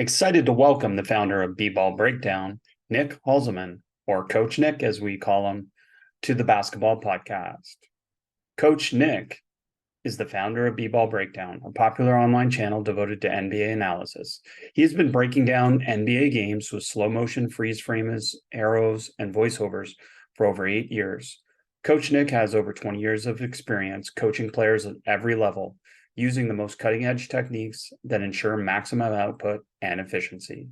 Excited to welcome the founder of BBallbreakdown, Nick Hauselman, or Coach Nick as we call him, to the basketball podcast. Coach Nick is the founder of BBallbreakdown, a popular online channel devoted to NBA analysis. He's been breaking down NBA games with slow motion freeze frames, arrows, and voiceovers for over 8 years. Coach Nick has over 20 years of experience coaching players at every level, using the most cutting-edge techniques that ensure maximum output and efficiency.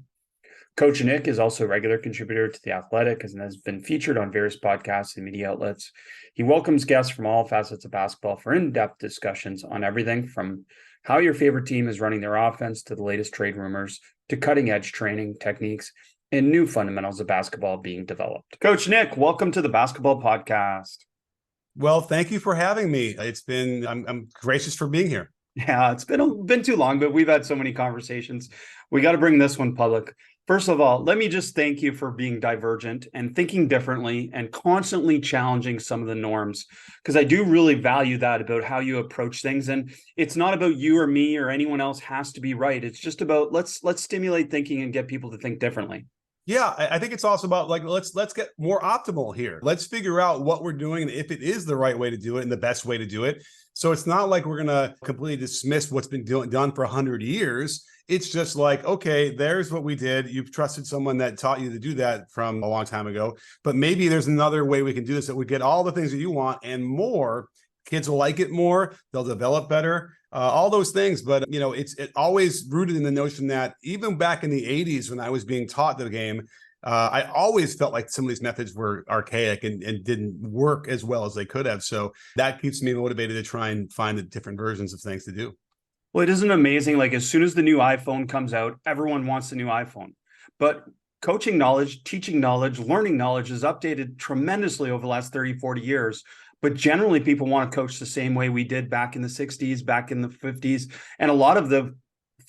Coach Nick is also a regular contributor to The Athletic and has been featured on various podcasts and media outlets. He welcomes guests from all facets of basketball for in-depth discussions on everything from how your favorite team is running their offense to the latest trade rumors to cutting-edge training techniques and new fundamentals of basketball being developed. Coach Nick, welcome to the Basketball Podcast. Well, thank you for having me. I'm gracious for being here. Yeah, it's been too long, but we've had so many conversations. We got to bring this one public. First of all, let me just thank you for being divergent and thinking differently and constantly challenging some of the norms, because I do really value that about how you approach things. And it's not about you or me or anyone else has to be right. It's just about let's stimulate thinking and get people to think differently. Yeah, I think it's also about let's get more optimal here. Let's figure out what we're doing and if it is the right way to do it and the best way to do it. So it's not like we're going to completely dismiss what's been done for 100 years. It's just like, okay, there's what we did. You've trusted someone that taught you to do that from a long time ago, but maybe there's another way we can do this that we get all the things that you want and more. Kids will like it more. They'll develop better. All those things. But, it's always rooted in the notion that even back in the 80s, when I was being taught the game, I always felt like some of these methods were archaic and didn't work as well as they could have. So that keeps me motivated to try and find the different versions of things to do. Well, it isn't amazing. Like as soon as the new iPhone comes out, everyone wants the new iPhone. But coaching knowledge, teaching knowledge, learning knowledge is updated tremendously over the last 30, 40 years. But generally, people want to coach the same way we did back in the 60s, back in the 50s. And a lot of the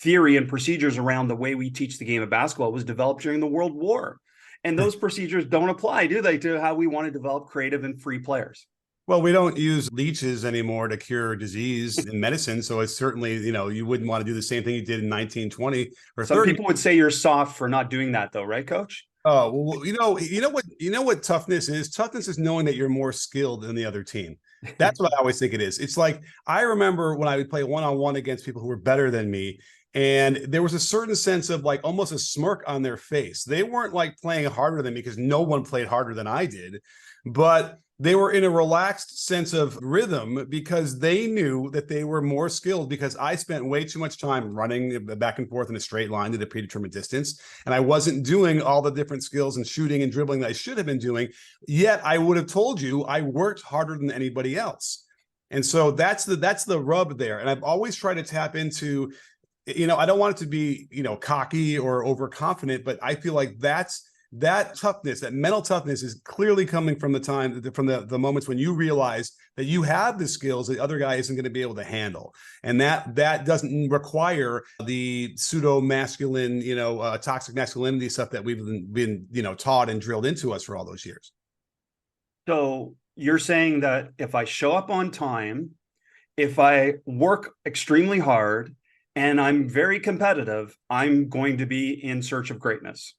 theory and procedures around the way we teach the game of basketball was developed during the World War. And those procedures don't apply, do they, to how we want to develop creative and free players? Well, we don't use leeches anymore to cure disease in medicine. So it's certainly, you wouldn't want to do the same thing you did in 1920 or 30. Some people would say you're soft for not doing that, though, right, Coach? Oh, well, you know what toughness is? Toughness is knowing that you're more skilled than the other team. That's what I always think it is. It's like, I remember when I would play one-on-one against people who were better than me, and there was a certain sense of like almost a smirk on their face. They weren't like playing harder than me because no one played harder than I did, but they were in a relaxed sense of rhythm because they knew that they were more skilled because I spent way too much time running back and forth in a straight line at a predetermined distance. And I wasn't doing all the different skills and shooting and dribbling that I should have been doing. Yet I would have told you I worked harder than anybody else. And so that's the rub there. And I've always tried to tap into, I don't want it to be, cocky or overconfident, but I feel like that toughness, that mental toughness is clearly coming from the moments when you realize that you have the skills the other guy isn't going to be able to handle. And that doesn't require the pseudo masculine, toxic masculinity stuff that we've been taught and drilled into us for all those years. So you're saying that if I show up on time, if I work extremely hard and I'm very competitive, I'm going to be in search of greatness.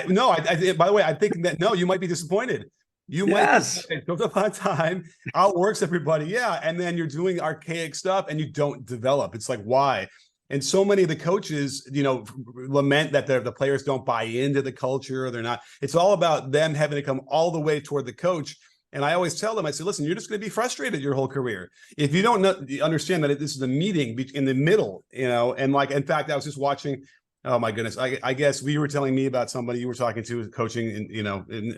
No, by the way, I think that, no, you might be disappointed. You might show up on time, outworks everybody. Yeah. And then you're doing archaic stuff and you don't develop. It's like, why? And so many of the coaches, lament that the players don't buy into the culture. They're not, it's all about them having to come all the way toward the coach. And I always tell them, I say, listen, you're just going to be frustrated your whole career. If you don't understand that this is a meeting in the middle, and like, in fact, I was just watching, oh my goodness. I guess you were telling me about somebody you were talking to coaching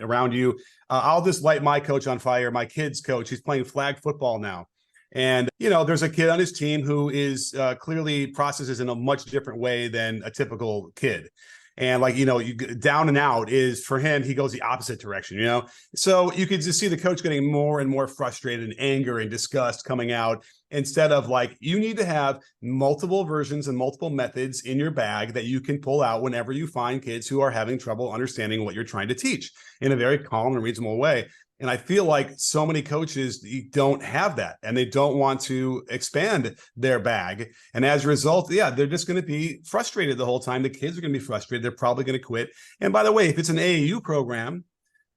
around you. I'll just light my coach on fire. My kid's coach, he's playing flag football now. And, there's a kid on his team who is clearly processes in a much different way than a typical kid. And like, you down and out is for him, he goes the opposite direction, So you could just see the coach getting more and more frustrated and anger and disgust coming out instead of like, you need to have multiple versions and multiple methods in your bag that you can pull out whenever you find kids who are having trouble understanding what you're trying to teach in a very calm and reasonable way. And I feel like so many coaches don't have that, and they don't want to expand their bag. And as a result, yeah, they're just going to be frustrated the whole time. The kids are going to be frustrated. They're probably going to quit. And by the way, if it's an AAU program,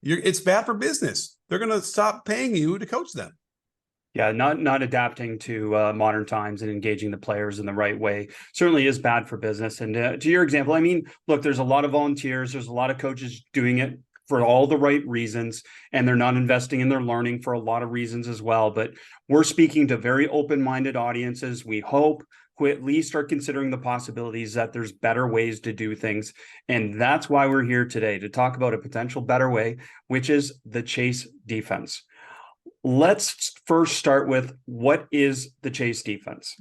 it's bad for business. They're going to stop paying you to coach them. Yeah, not adapting to modern times and engaging the players in the right way certainly is bad for business. And to your example, I mean, look, there's a lot of volunteers. There's a lot of coaches doing it for all the right reasons, and they're not investing in their learning for a lot of reasons as well. But we're speaking to very open-minded audiences, we hope, who at least are considering the possibilities that there's better ways to do things. And that's why we're here today, to talk about a potential better way, which is the chase defense. Let's first start with, what is the chase defense?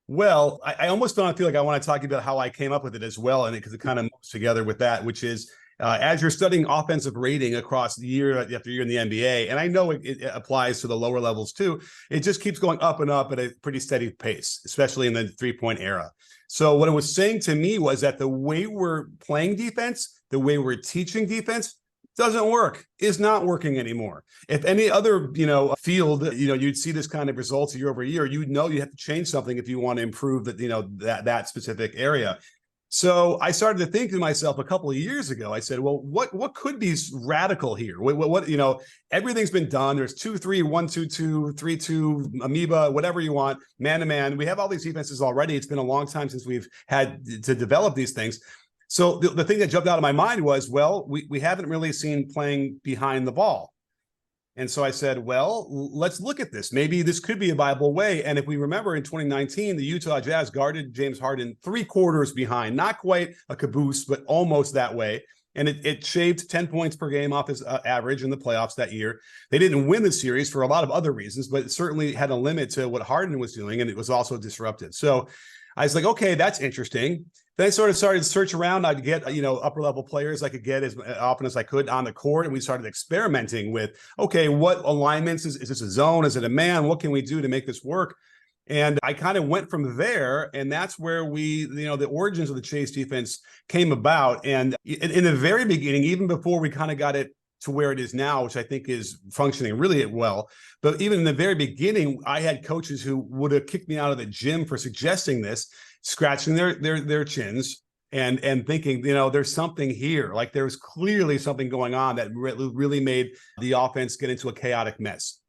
Well, I almost don't feel like I want to talk about how I came up with it as well, and because it kind of moves together with that, which is as you're studying offensive rating across the year after year in the NBA, and I know it applies to the lower levels too, it just keeps going up and up at a pretty steady pace, especially in the three-point era. So what it was saying to me was that the way we're playing defense, the way we're teaching defense, doesn't work, is not working anymore. If any other, field, you'd see this kind of results year over year, you have to change something if you want to improve that specific area. So I started to think to myself a couple of years ago, I said, well, what could be radical here? What everything's been done. There's 2-3, 1-2-2, 3-2, amoeba, whatever you want, man-to-man. We have all these defenses already. It's been a long time since we've had to develop these things. So the thing that jumped out of my mind was, well, we haven't really seen playing behind the ball. And so I said, well, let's look at this. Maybe this could be a viable way. And if we remember in 2019, the Utah Jazz guarded James Harden 3 quarters behind, not quite a caboose, but almost that way. And it shaved 10 points per game off his average in the playoffs that year. They didn't win the series for a lot of other reasons, but it certainly had a limit to what Harden was doing, and it was also disruptive. So I was like, okay, that's interesting. Then I sort of started to search around. I'd get, upper level players I could get as often as I could on the court. And we started experimenting with, okay, what alignments? Is this a zone? Is it a man? What can we do to make this work? And I kind of went from there. And that's where the origins of the chase defense came about. And in the very beginning, even before we kind of got it to where it is now, which I think is functioning really well. But even in the very beginning, I had coaches who would have kicked me out of the gym for suggesting this, scratching their chins and thinking, there's something here. Like there's clearly something going on that really made the offense get into a chaotic mess.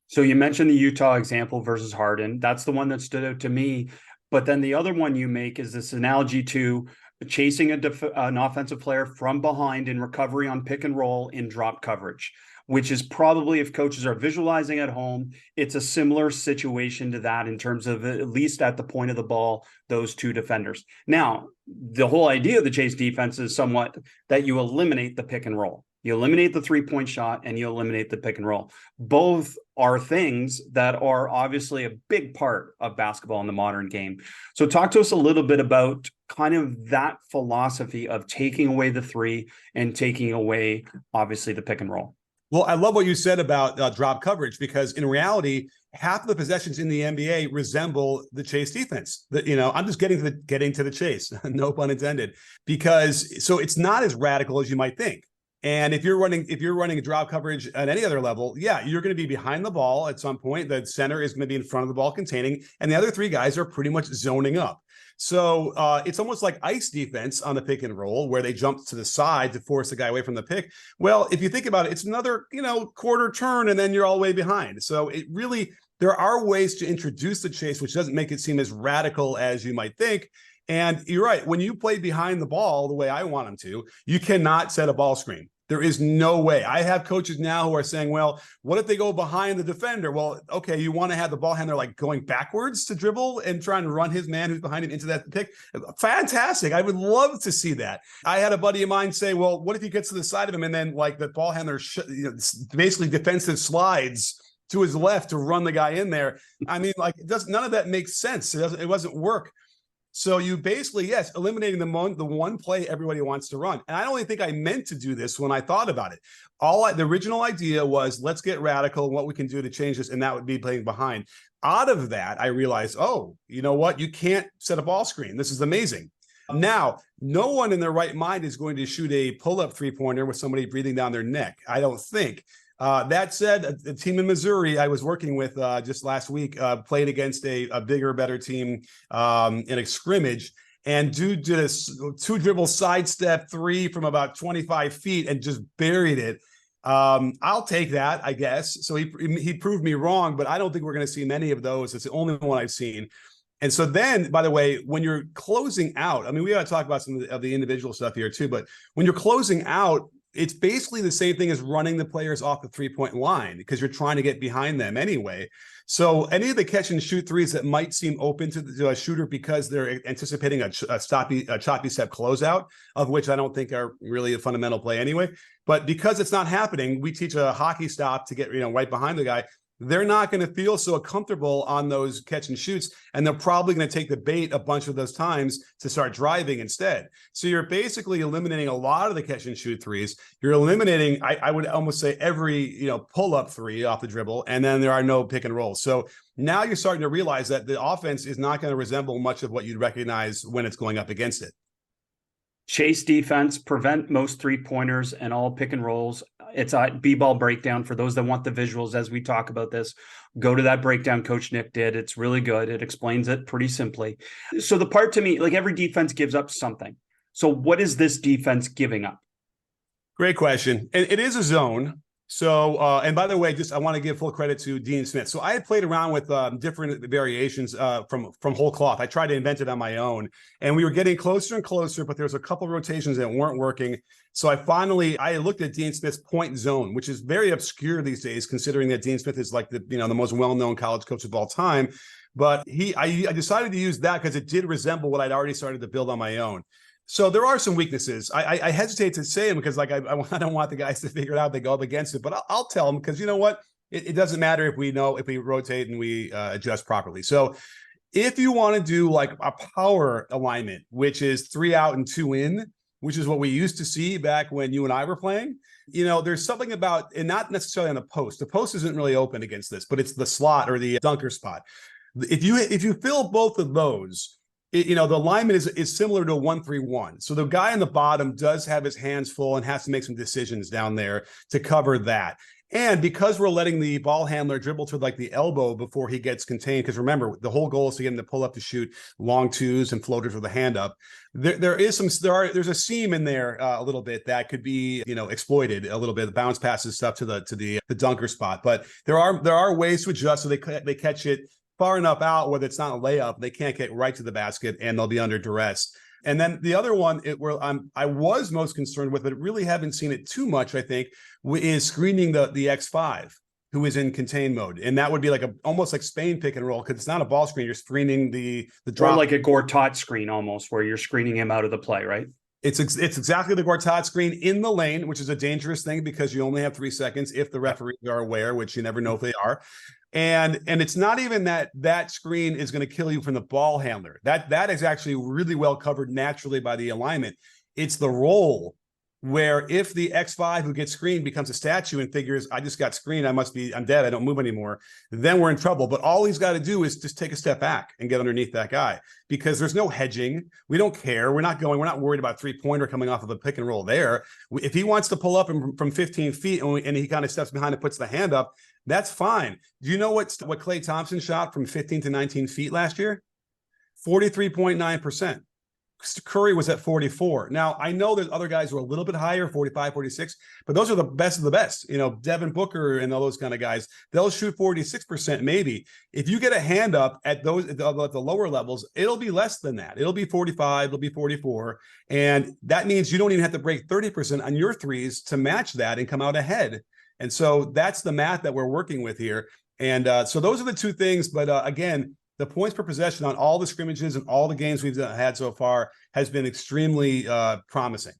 So you mentioned the Utah example versus Harden. That's the one that stood out to me. But then the other one you make is this analogy to chasing an offensive player from behind in recovery on pick and roll in drop coverage, which is probably, if coaches are visualizing at home, it's a similar situation to that in terms of, at least at the point of the ball, those two defenders. Now, the whole idea of the chase defense is somewhat that you eliminate the pick and roll. You eliminate the three-point shot and you eliminate the pick and roll. Both are things that are obviously a big part of basketball in the modern game. So talk to us a little bit about kind of that philosophy of taking away the three and taking away, obviously, the pick and roll. Well, I love what you said about drop coverage, because in reality, half of the possessions in the NBA resemble the chase defense. I'm just getting to the chase, no pun intended, because so it's not as radical as you might think. And if you're running a drop coverage at any other level, yeah, you're going to be behind the ball at some point. The center is going to be in front of the ball containing, and the other 3 guys are pretty much zoning up. So it's almost like ice defense on the pick and roll, where they jump to the side to force the guy away from the pick. Well, if you think about it, it's another, quarter turn, and then you're all the way behind. So there are ways to introduce the chase, which doesn't make it seem as radical as you might think. And you're right. When you play behind the ball the way I want them to, you cannot set a ball screen. There is no way. I have coaches now who are saying, well, what if they go behind the defender? Well, okay, you want to have the ball handler like going backwards to dribble and trying to run his man who's behind him into that pick? Fantastic. I would love to see that. I had a buddy of mine say, well, what if he gets to the side of him and then like the ball handler basically defensive slides to his left to run the guy in there? I mean, like none of that makes sense. It wasn't work. So you basically, yes, eliminating the one play everybody wants to run. And I don't even think I meant to do this when I thought about it. The original idea was, let's get radical and what we can do to change this, and that would be playing behind. Out of that, I realized, oh, you know what? You can't set a ball screen. This is amazing. Now, no one in their right mind is going to shoot a pull-up three-pointer with somebody breathing down their neck, I don't think. That said, a team in Missouri I was working with just last week played against a bigger, better team in a scrimmage. And dude did a 2-dribble sidestep 3 from about 25 feet and just buried it. I'll take that, I guess. So he proved me wrong, but I don't think we're going to see many of those. It's the only one I've seen. And so then, by the way, when you're closing out, I mean, we got to talk about some of the individual stuff here too, but when you're closing out, it's basically the same thing as running the players off the 3-point line because you're trying to get behind them anyway. So any of the catch and shoot threes that might seem open to a shooter because they're anticipating a choppy step closeout, of which I don't think are really a fundamental play anyway. But because it's not happening, we teach a hockey stop to get right behind the guy. They're not going to feel so comfortable on those catch and shoots, and they're probably going to take the bait a bunch of those times to start driving instead. So you're basically eliminating a lot of the catch and shoot threes. You're eliminating, I would almost say, every pull-up 3 off the dribble, and then there are no pick and rolls. So now you're starting to realize that the offense is not going to resemble much of what you'd recognize when it's going up against it. Chase defense, prevent most 3-pointers and all pick and rolls. It's a B-ball breakdown for those that want the visuals as we talk about this. Go to that breakdown Coach Nick did. It's really good. It explains it pretty simply. So the part to me, like every defense gives up something. So what is this defense giving up? Great question. And it is a zone. So, and by the way, I want to give full credit to Dean Smith. So I had played around with different variations from whole cloth. I tried to invent it on my own, and we were getting closer and closer, but there's a couple of rotations that weren't working. So I looked at Dean Smith's point zone, which is very obscure these days, considering that Dean Smith is like the most well-known college coach of all time. But I decided to use that because it did resemble what I'd already started to build on my own. So there are some weaknesses. I hesitate to say them because I don't want the guys to figure it out. They go up against it, but I'll tell them because you know what? It doesn't matter if we rotate and we adjust properly. So if you want to do like a power alignment, which is 3 out and 2 in, which is what we used to see back when you and I were playing, there's something about, and not necessarily on the post. The post isn't really open against this, but it's the slot or the dunker spot. If you fill both of those, the alignment is similar to a 1-3-1. So the guy on the bottom does have his hands full and has to make some decisions down there to cover that. And because we're letting the ball handler dribble to like the elbow before he gets contained, because remember, the whole goal is to get him to pull up to shoot long 2s and floaters with a hand up. There's a seam in there a little bit that could be exploited a little bit. The bounce passes stuff to the dunker spot, but there are ways to adjust so they catch it far enough out where it's not a layup, they can't get right to the basket and they'll be under duress. And then the other one I was most concerned with, but really haven't seen it too much, I think, is screening the X5 who is in contain mode. And that would be like almost like Spain pick and roll because it's not a ball screen. You're screening the drop. Or like a Gortat screen almost where you're screening him out of the play, right? It's exactly the Gortat screen in the lane, which is a dangerous thing because you only have 3 seconds if the referees are aware, which you never know if they are. And it's not even that screen is going to kill you from the ball handler. That is actually really well covered naturally by the alignment. It's the roll where if the X5 who gets screened becomes a statue and figures, I just got screened, I'm dead, I don't move anymore, then we're in trouble. But all he's got to do is just take a step back and get underneath that guy because there's no hedging. We don't care. We're not worried about 3-pointer coming off of a pick and roll there. If he wants to pull up from 15 feet and he kind of steps behind and puts the hand up, that's fine. Do you know what Klay Thompson shot from 15 to 19 feet last year? 43.9%. Curry was at 44. Now, I know there's other guys who are a little bit higher, 45, 46, but those are the best of the best. Devin Booker and all those kind of guys, they'll shoot 46% maybe. If you get a hand up at the lower levels, it'll be less than that. It'll be 45, it'll be 44. And that means you don't even have to break 30% on your threes to match that and come out ahead. And so that's the math that we're working with here. And so those are the 2 things. But again, the points per possession on all the scrimmages and all the games we've had so far has been extremely promising.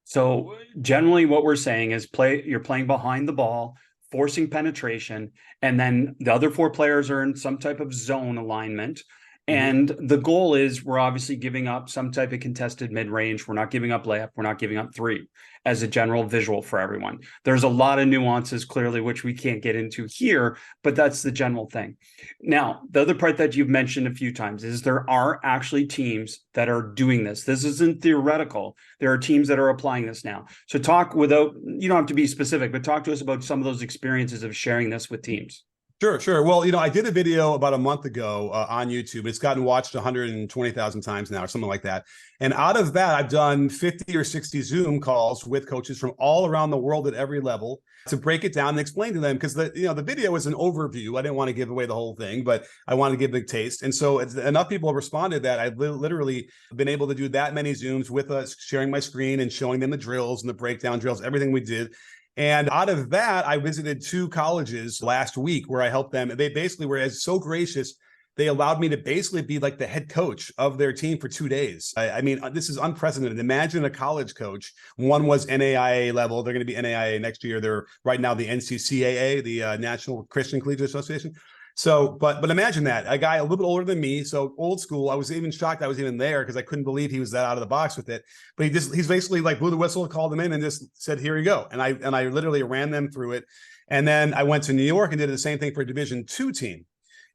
So generally what we're saying is you're playing behind the ball, forcing penetration, and then the other 4 players are in some type of zone alignment. And the goal is we're obviously giving up some type of contested mid-range. We're not giving up layup. We're not giving up three as a general visual for everyone. There's a lot of nuances, clearly, which we can't get into here, but that's the general thing. Now, the other part that you've mentioned a few times is there are actually teams that are doing this. This isn't theoretical. There are teams that are applying this now. So talk without, you don't have to be specific, but talk to us about some of those experiences of sharing this with teams. Sure. Well, I did a video about a month ago on YouTube. It's gotten watched 120,000 times now or something like that. And out of that, I've done 50 or 60 Zoom calls with coaches from all around the world at every level to break it down and explain to them, because the video was an overview. I didn't want to give away the whole thing, but I wanted to give a taste. And so enough people have responded that I've literally been able to do that many Zooms with us, sharing my screen and showing them the drills and the breakdown drills, everything we did. And out of that, I visited 2 colleges last week where I helped them. They basically were so gracious. They allowed me to basically be like the head coach of their team for 2 days. I mean, this is unprecedented. Imagine a college coach. One was NAIA level. They're going to be NAIA next year. They're right now the NCCAA, the National Christian Collegiate Association. So, but imagine that, a guy a little bit older than me, so old school. I was even shocked I was even there because I couldn't believe he was that out of the box with it. But he's basically like blew the whistle, called them in, and just said, "Here you go." And I literally ran them through it. And then I went to New York and did the same thing for a Division II team.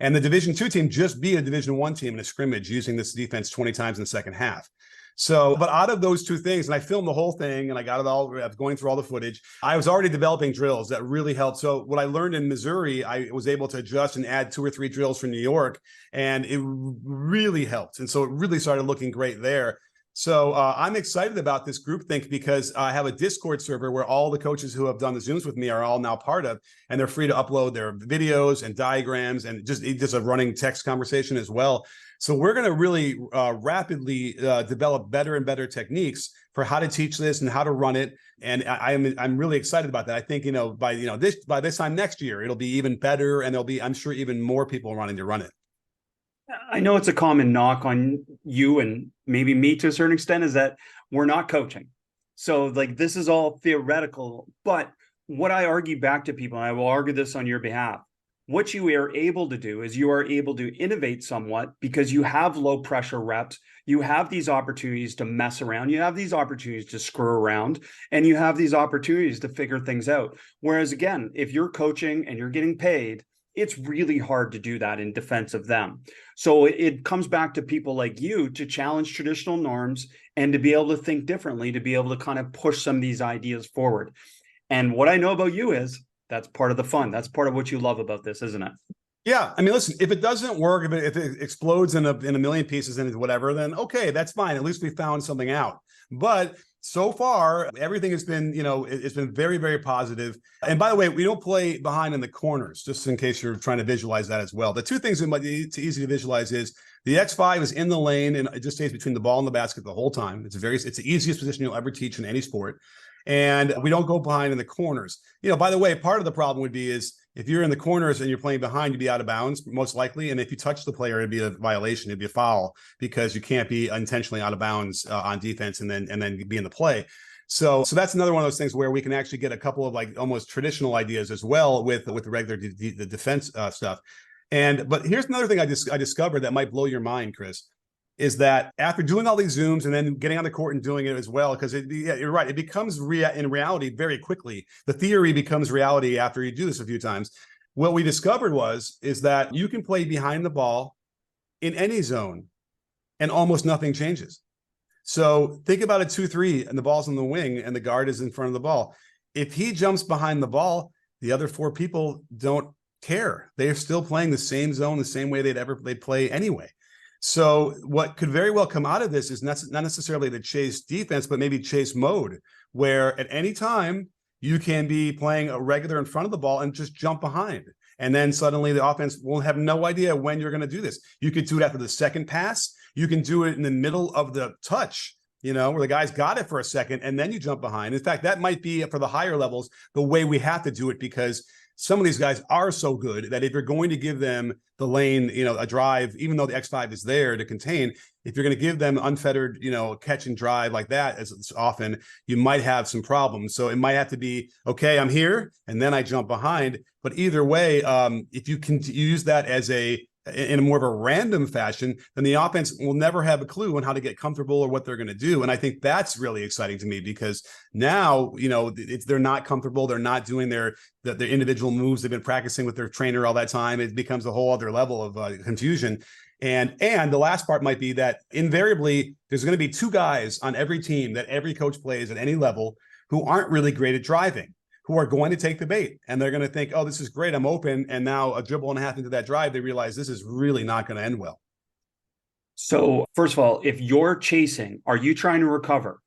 And the Division II team just beat a Division I team in a scrimmage using this defense 20 times in the second half. So, but out of those 2 things, and I filmed the whole thing and I got it all, I was going through all the footage. I was already developing drills that really helped. So what I learned in Missouri, I was able to adjust and add 2 or 3 drills from New York, and it really helped. And so it really started looking great there. So I'm excited about this groupthink because I have a Discord server where all the coaches who have done the Zooms with me are all now part of, and they're free to upload their videos and diagrams and just a running text conversation as well. So we're going to really rapidly develop better and better techniques for how to teach this and how to run it. And I'm really excited about that. I think, by this time next year, it'll be even better, and there'll be, I'm sure, even more people wanting to run it. I know it's a common knock on you and maybe me to a certain extent is that we're not coaching. So like this is all theoretical, but what I argue back to people, and I will argue this on your behalf, what you are able to do is you are able to innovate somewhat because you have low pressure reps. You have these opportunities to mess around. You have these opportunities to screw around, and you have these opportunities to figure things out. Whereas again, if you're coaching and you're getting paid, it's really hard to do that in defense of them. So it comes back to people like you to challenge traditional norms and to be able to think differently, to be able to kind of push some of these ideas forward. And what I know about you is that's part of the fun. That's part of what you love about this, isn't it? Yeah. I mean, listen, if it doesn't work, if it explodes in a million pieces and whatever, then okay, that's fine. At least we found something out. But so far, everything has been, it's been very, very positive. And by the way, we don't play behind in the corners, just in case you're trying to visualize that as well. The 2 things that might be easy to visualize is the X5 is in the lane and it just stays between the ball and the basket the whole time. It's the easiest position you'll ever teach in any sport. And we don't go behind in the corners. By the way, part of the problem would be is if you're in the corners and you're playing behind, you'd be out of bounds, most likely. And if you touch the player, it'd be a violation. It'd be a foul because you can't be intentionally out of bounds on defense and then be in the play. So that's another one of those things where we can actually get a couple of like almost traditional ideas as well with the regular the defense stuff. But here's another thing I discovered that might blow your mind, Chris, is that after doing all these Zooms and then getting on the court and doing it as well, because you're right, it becomes in reality very quickly. The theory becomes reality after you do this a few times. What we discovered is that you can play behind the ball in any zone and almost nothing changes. So think about a 2-3 and the ball's on the wing and the guard is in front of the ball. If he jumps behind the ball, the other 4 people don't care. They're still playing the same zone, the same way they'd play anyway. So what could very well come out of this is not necessarily the chase defense, but maybe chase mode, where at any time you can be playing a regular in front of the ball and just jump behind. And then suddenly the offense will have no idea when you're going to do this. You could do it after the second pass. You can do it in the middle of the touch, where the guy's got it for a second and then you jump behind. In fact, that might be for the higher levels, the way we have to do it, because some of these guys are so good that if you're going to give them the lane, a drive, even though the X5 is there to contain, if you're going to give them unfettered, catch and drive like that as often, you might have some problems. So it might have to be, okay, I'm here, and then I jump behind. But either way, if you can use that as a in a more of a random fashion, then the offense will never have a clue on how to get comfortable or what they're going to do. And I think that's really exciting to me, because now, they're not comfortable. They're not doing their individual moves they've been practicing with their trainer all that time. It becomes a whole other level of confusion. And the last part might be that invariably there's going to be two guys on every team that every coach plays at any level who aren't really great at driving, who are going to take the bait, and they're going to think, oh, this is great, I'm open. And now a dribble and a half into that drive, they realize this is really not going to end well. So first of all, if you're chasing, are you trying to recover?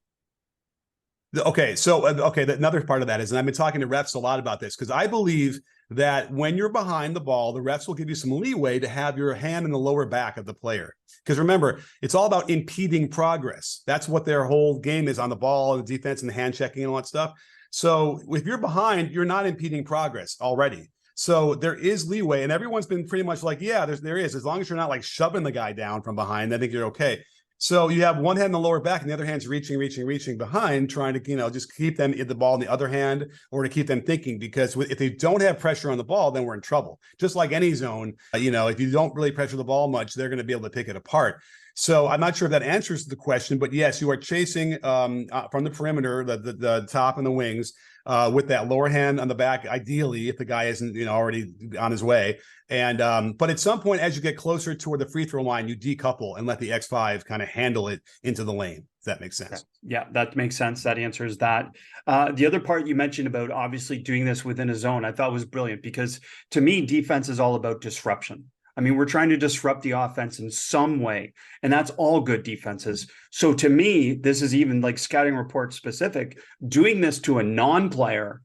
Okay. So, another part of that is, and I've been talking to refs a lot about this, because I believe that when you're behind the ball, the refs will give you some leeway to have your hand in the lower back of the player. Because remember, it's all about impeding progress. That's what their whole game is on the ball and the defense and the hand checking and all that stuff. So if you're behind, you're not impeding progress already. So there is leeway, and everyone's been pretty much like, yeah, there is. As long as you're not like shoving the guy down from behind, I think you're okay. So you have one hand in the lower back and the other hand's reaching behind, trying to, just keep them in the ball in the other hand, or to keep them thinking, because if they don't have pressure on the ball, then we're in trouble. Just like any zone, if you don't really pressure the ball much, they're going to be able to pick it apart. So I'm not sure if that answers the question, but yes, you are chasing from the perimeter, the top and the wings, with that lower hand on the back, ideally, if the guy isn't already on his way. And but at some point, as you get closer toward the free throw line, you decouple and let the X5 kind of handle it into the lane. If that makes sense. Yeah, that makes sense. That answers that. The other part you mentioned about obviously doing this within a zone, I thought was brilliant, because to me, defense is all about disruption. I mean, we're trying to disrupt the offense in some way, and that's all good defenses. So to me, this is even like scouting report specific. Doing this to a non-player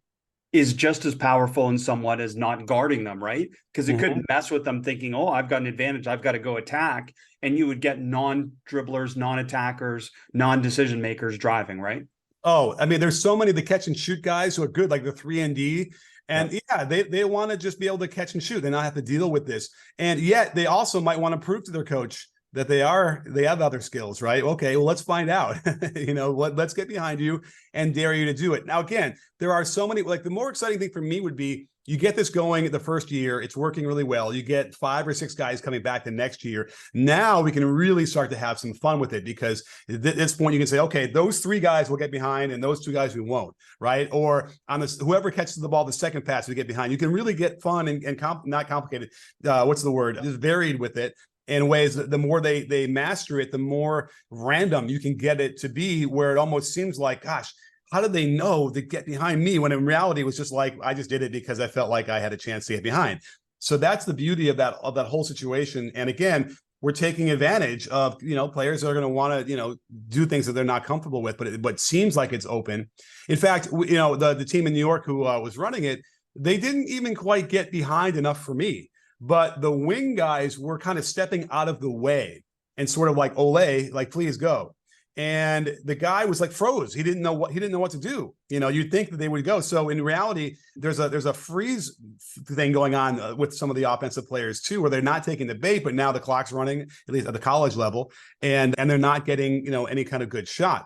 is just as powerful and somewhat as not guarding them, right? Because it could mess with them thinking, oh, I've got an advantage, I've got to go attack. And you would get non-dribblers, non-attackers, non-decision makers driving, right? Oh, I mean, there's so many of the catch and shoot guys who are good, like the 3-and-D. And yeah, they want to just be able to catch and shoot and not have to deal with this. And yet they also might want to prove to their coach that they have other skills, right? Okay, well, let's find out. Let's get behind you and dare you to do it. Now, again, there are so many, like the more exciting thing for me would be, you get this going the first year, it's working really well. You get 5 or 6 guys coming back the next year. Now we can really start to have some fun with it, because at this point you can say, okay, those 3 guys will get behind and those 2 guys we won't, right? Or on this, whoever catches the ball the second pass, we get behind. You can really get fun and not complicated. What's the word? Just varied with it in ways that the more they master it, the more random you can get it to be, where it almost seems like, gosh, how did they know to get behind me? When in reality, it was just like, I just did it because I felt like I had a chance to get behind. So that's the beauty of that whole situation. And again, we're taking advantage of, players that are going to want to, do things that they're not comfortable with, but it seems like it's open. In fact, the team in New York who was running it, they didn't even quite get behind enough for me, but the wing guys were kind of stepping out of the way and sort of like, Ole, like, please go. And the guy was like froze. He didn't know what to do. You'd think that they would go. So in reality, there's a freeze thing going on with some of the offensive players too, where they're not taking the bait, but now the clock's running, at least at the college level, and they're not getting any kind of good shot.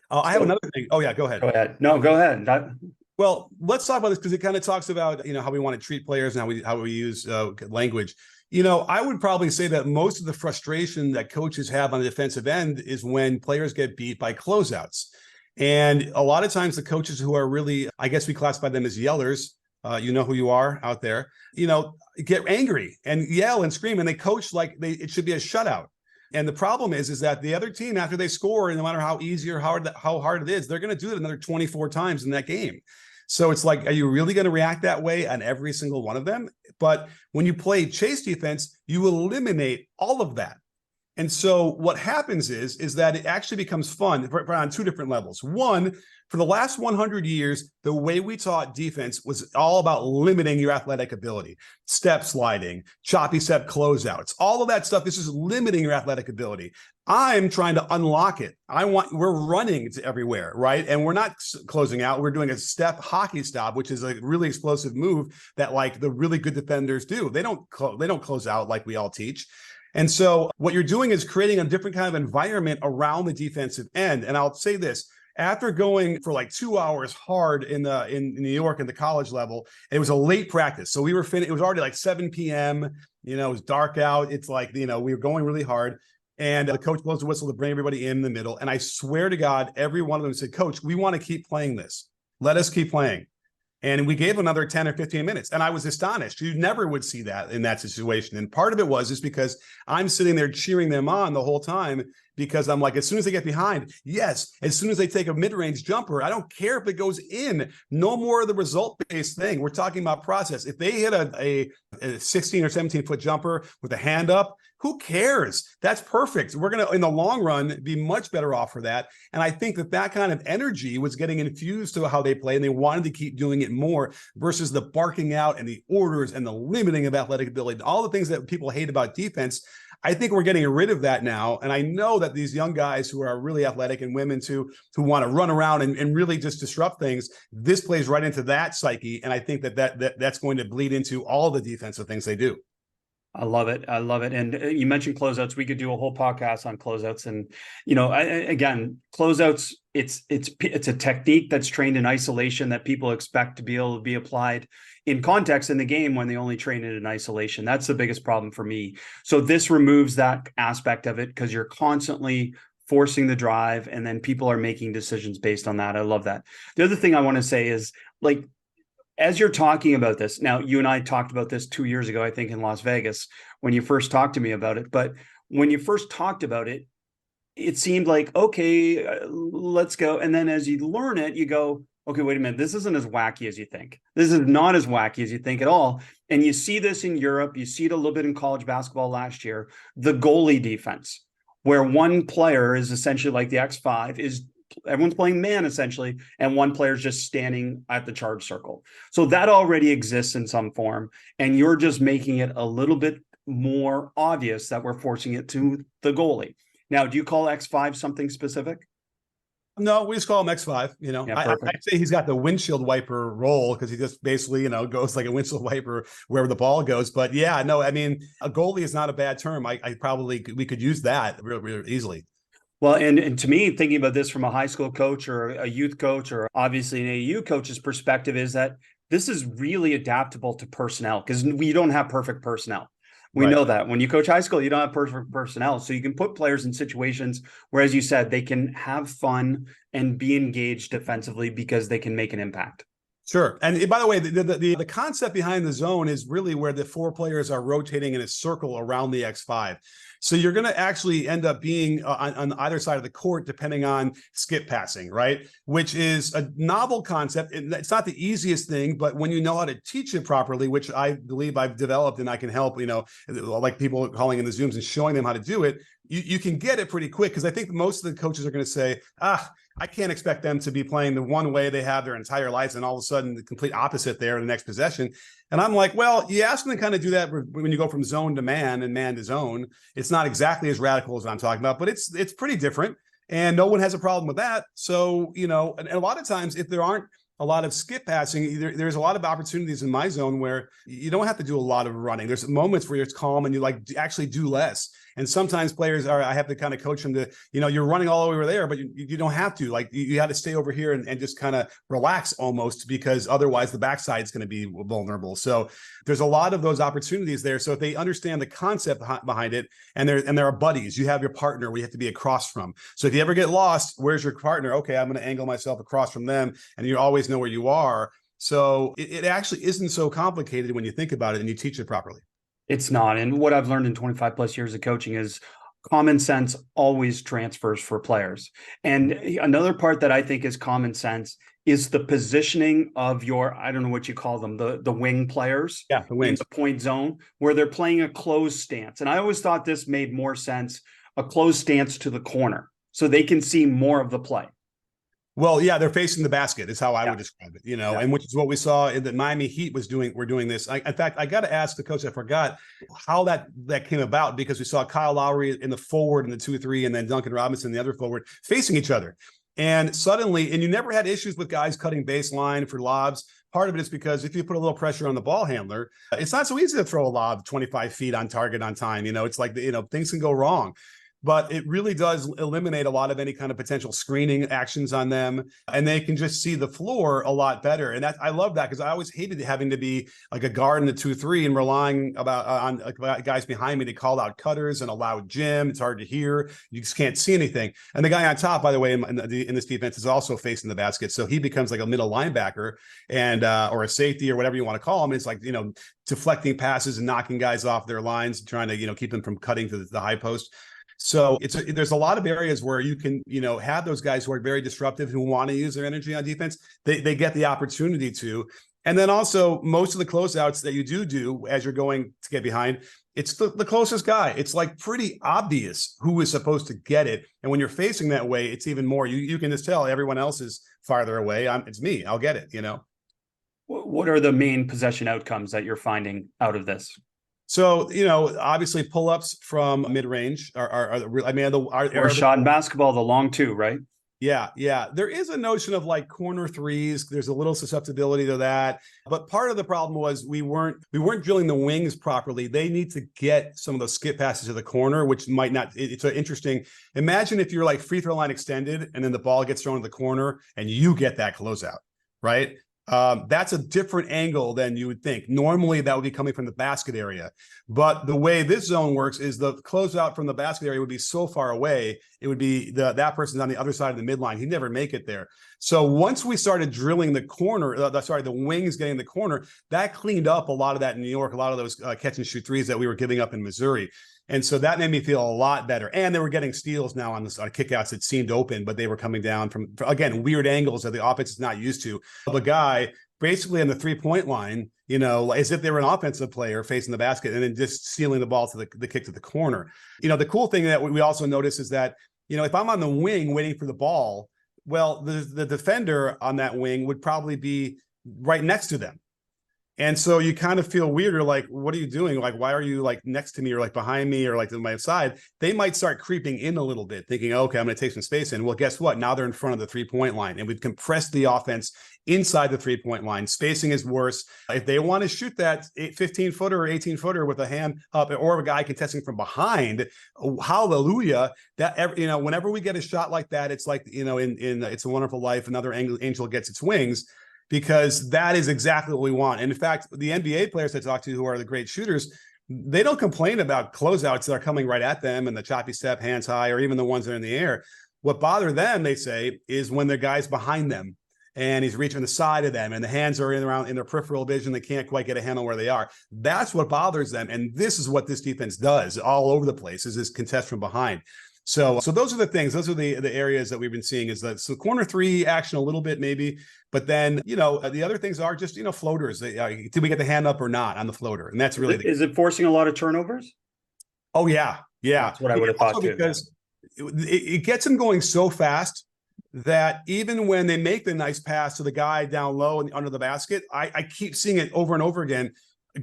I have another thing. Oh yeah, go ahead. Go ahead. No, go ahead. Well, let's talk about this, because it kind of talks about how we want to treat players and how we use language. I would probably say that most of the frustration that coaches have on the defensive end is when players get beat by closeouts. And a lot of times the coaches who are really, I guess we classify them as yellers, you know who you are out there, get angry and yell and scream, and they coach like it should be a shutout. And the problem is that the other team, after they score, no matter how easy or how hard it is, they're going to do it another 24 times in that game. So it's like, are you really going to react that way on every single one of them? But when you play chase defense, you eliminate all of that. And so what happens is that it actually becomes fun on 2 different levels. One, for the last 100 years, the way we taught defense was all about limiting your athletic ability. Step sliding, choppy step closeouts, all of that stuff. This is limiting your athletic ability. I'm trying to unlock it. We're running to everywhere, right? And we're not closing out. We're doing a step hockey stop, which is a really explosive move that like the really good defenders do. They don't close out like we all teach. And so what you're doing is creating a different kind of environment around the defensive end. And I'll say this, after going for like 2 hours hard in New York at the college level, it was a late practice. So we were finished. It was already like 7 p.m. it was dark out. It's like, we were going really hard. And the coach blows the whistle to bring everybody in the middle. And I swear to God, every one of them said, Coach, we want to keep playing this. Let us keep playing. And we gave another 10 or 15 minutes. And I was astonished. You never would see that in that situation. And part of it was just because I'm sitting there cheering them on the whole time, because I'm like, as soon as they get behind, yes, as soon as they take a mid-range jumper, I don't care if it goes in. No more of the result-based thing. We're talking about process. If they hit a 16 or 17-foot jumper with a hand up, who cares? That's perfect. We're going to, in the long run, be much better off for that. And I think that kind of energy was getting infused to how they play, and they wanted to keep doing it more versus the barking out and the orders and the limiting of athletic ability, all the things that people hate about defense. I think we're getting rid of that now. And I know that these young guys who are really athletic, and women too, who want to run around and really just disrupt things, this plays right into that psyche. And I think that's going to bleed into all the defensive things they do. I love it. I love it. And you mentioned closeouts. We could do a whole podcast on closeouts. And, again, closeouts, it's a technique that's trained in isolation that people expect to be able to be applied in context in the game when they only train it in isolation. That's the biggest problem for me. So this removes that aspect of it, because you're constantly forcing the drive, and then people are making decisions based on that. I love that. The other thing I want to say is, like, as you're talking about this, now you and I talked about this 2 years ago, I think in Las Vegas, when you first talked to me about it. But when you first talked about it, it seemed like, okay, let's go. And then as you learn it, you go, okay, wait a minute, this isn't as wacky as you think. This is not as wacky as you think at all. And you see this in Europe. You see it a little bit in college basketball last year, the goalie defense, where one player is essentially like the X5, is everyone's playing man essentially, and one player's just standing at the charge circle. So that already exists in some form, and you're just making it a little bit more obvious that we're forcing it to the goalie. Now, do you call X5 something specific? No, we just call him X5. Yeah, I'd say he's got the windshield wiper role, because he just basically, goes like a windshield wiper wherever the ball goes. But yeah, no, I mean, a goalie is not a bad term. We could use that really easily. Well, and to me, thinking about this from a high school coach or a youth coach, or obviously an AU coach's perspective, is that this is really adaptable to personnel, because we don't have perfect personnel. We know that when you coach high school, you don't have perfect personnel. So you can put players in situations where, as you said, they can have fun and be engaged defensively because they can make an impact. Sure. And by the way, the concept behind the zone is really where the four players are rotating in a circle around the X5. So you're going to actually end up being on either side of the court, depending on skip passing, right? Which is a novel concept. It's not the easiest thing, but when you know how to teach it properly, which I believe I've developed, and I can help, like people calling in the Zooms and showing them how to do it, you can get it pretty quick. Because I think most of the coaches are going to say, I can't expect them to be playing the one way they have their entire lives, and all of a sudden the complete opposite there in the next possession. And I'm like, well, you ask them to kind of do that when you go from zone to man and man to zone. It's not exactly as radical as I'm talking about, but it's pretty different, and no one has a problem with that. So, and a lot of times, if there aren't a lot of skip passing, there's a lot of opportunities in my zone where you don't have to do a lot of running. There's moments where it's calm and you actually do less. And sometimes I have to kind of coach them to, you're running all over there, but you don't have to. Like, you have to stay over here and just kind of relax almost, because otherwise the backside is going to be vulnerable. So there's a lot of those opportunities there. So if they understand the concept behind it, and there are buddies, you have your partner we have to be across from. So if you ever get lost, where's your partner? Okay, I'm going to angle myself across from them, and you always know where you are. So it actually isn't so complicated when you think about it and you teach it properly. It's not. And what I've learned in 25 plus years of coaching is common sense always transfers for players. And another part that I think is common sense is the positioning of your, I don't know what you call them, the wing players. Yeah, the wings. In the point zone, where they're playing a closed stance. And I always thought this made more sense, a closed stance to the corner, so they can see more of the play. Well, yeah, they're facing the basket is how I would describe it, and which is what we saw in the Miami Heat were doing this. In fact, I got to ask the coach, I forgot how that came about, because we saw Kyle Lowry in the forward in the 2-3, and then Duncan Robinson, the other forward, facing each other. And suddenly, and you never had issues with guys cutting baseline for lobs. Part of it is because if you put a little pressure on the ball handler, it's not so easy to throw a lob 25 feet on target on time. It's like, things can go wrong. but it really does eliminate a lot of any kind of potential screening actions on them, and they can just see the floor a lot better. And that, I love that, because I always hated having to be like a guard in the 2-3 and relying on guys behind me to call out cutters and allow Jim. It's hard to hear. You just can't see anything. And the guy on top, by the way, in this defense is also facing the basket, so he becomes like a middle linebacker and or a safety or whatever you want to call him. It's like, deflecting passes and knocking guys off their lines, trying to keep them from cutting to the high post. So there's a lot of areas where you can, have those guys who are very disruptive, who want to use their energy on defense. They get the opportunity to. And then also most of the closeouts that you do as you're going to get behind, it's the closest guy. It's like pretty obvious who is supposed to get it. And when you're facing that way, it's even more, you can just tell everyone else is farther away. It's me, I'll get it, What are the main possession outcomes that you're finding out of this? So, obviously pull-ups from mid-range or shot in basketball, the long two, right? Yeah. There is a notion of like corner threes. There's a little susceptibility to that. But part of the problem was we weren't drilling the wings properly. They need to get some of those skip passes to the corner, which might not. It's interesting. Imagine if you're like free throw line extended and then the ball gets thrown to the corner and you get that closeout, right? That's a different angle than you would think. Normally that would be coming from the basket area, but the way this zone works is the closeout from the basket area would be so far away. It would be that person's on the other side of the midline. He'd never make it there. So once we started drilling the corner, the wings getting the corner, that cleaned up a lot of that in New York, a lot of those catch and shoot threes that we were giving up in Missouri. And so that made me feel a lot better. And they were getting steals now on kickouts that seemed open, but they were coming down from, again, weird angles that the offense is not used to. The guy basically on the 3-point line, as if they were an offensive player facing the basket and then just stealing the ball to the kick to the corner. The cool thing that we also notice is that, if I'm on the wing waiting for the ball, well, the defender on that wing would probably be right next to them. And so you kind of feel weird. You're like, what are you doing? Like, why are you like next to me or like behind me or like to my side? They might start creeping in a little bit, thinking, okay, I'm going to take some space in. Well, guess what? Now they're in front of the 3-point line and we've compressed the offense inside the 3-point line. Spacing is worse. If they want to shoot that 15-footer or 18-footer with a hand up or a guy contesting from behind, hallelujah. That, whenever we get a shot like that, it's like, in It's a Wonderful Life, another angel gets its wings. Because that is exactly what we want. And in fact, the NBA players I talk to who are the great shooters, they don't complain about closeouts that are coming right at them and the choppy step, hands high, or even the ones that are in the air. What bothers them, they say, is when the guy's behind them and he's reaching the side of them and the hands are in their peripheral vision. They can't quite get a handle where they are. That's what bothers them. And this is what this defense does all over the place, is this contest from behind. So those are the things. Those are the areas that we've been seeing, is that corner three action a little bit maybe, but then the other things are just floaters. Did we get the hand up or not on the floater? And that's really is it forcing a lot of turnovers? Oh yeah. That's what I would have thought too. Because it gets them going so fast that even when they make the nice pass to the guy down low and under the basket, I keep seeing it over and over again.